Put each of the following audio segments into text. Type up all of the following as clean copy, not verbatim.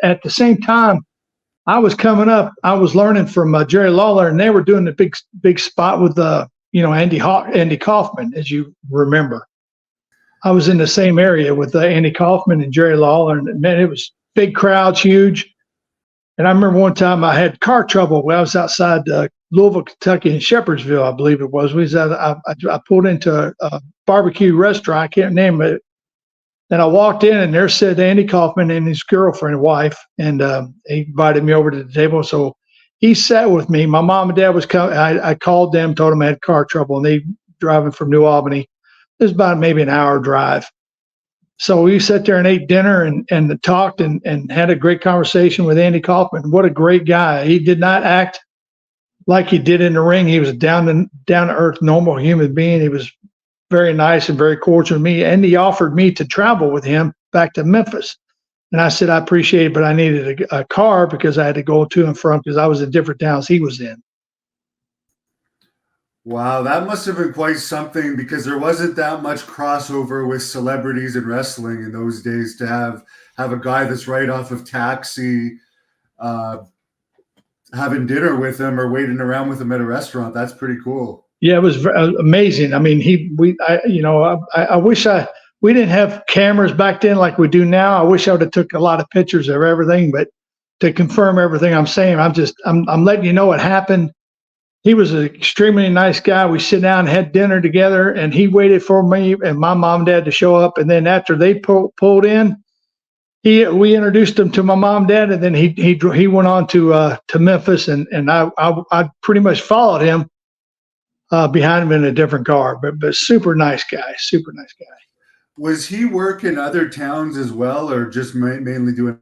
At the same time, I was coming up. I was learning from Jerry Lawler, and they were doing the big spot with Andy Kaufman, as you remember. I was in the same area with Andy Kaufman and Jerry Lawler, and man, it was big crowds, huge. And I remember one time I had car trouble when I was outside Louisville, Kentucky, in Shepherdsville, I believe it was. I pulled into a barbecue restaurant, I can't name it. And I walked in, and there said Andy Kaufman and his girlfriend, wife, and he invited me over to the table. So he sat with me. My mom and dad was coming. I called them, told them I had car trouble, and they driving from New Albany. It was about maybe an hour drive. So we sat there and ate dinner and talked and had a great conversation with Andy Kaufman. What a great guy. He did not act like he did in the ring. He was a down to earth, normal human being. He was very nice and very cordial to me. And he offered me to travel with him back to Memphis. And I said, I appreciate it, but I needed a car because I had to go to and from because I was in different towns he was in. Wow, that must have been quite something because there wasn't that much crossover with celebrities in wrestling in those days to have a guy that's right off of Taxi having dinner with him or waiting around with him at a restaurant. That's pretty cool. Yeah, it was amazing. I mean, I wish we didn't have cameras back then like we do now. I wish I would have took a lot of pictures of everything, but to confirm everything I'm saying, I'm letting you know what happened. He was an extremely nice guy. We sit down and had dinner together, and he waited for me and my mom and dad to show up. And then after they pulled in, we introduced him to my mom and dad, and then he went on to Memphis, and I pretty much followed him behind him in a different car. But super nice guy, super nice guy. Was he working other towns as well, or just mainly doing?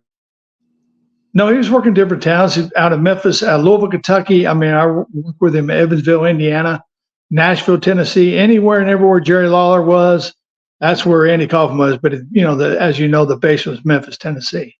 No, he was working different towns out of Memphis, Louisville, Kentucky. I mean, I worked with him in Evansville, Indiana, Nashville, Tennessee, anywhere and everywhere Jerry Lawler was. That's where Andy Kaufman was. But, as you know, the base was Memphis, Tennessee.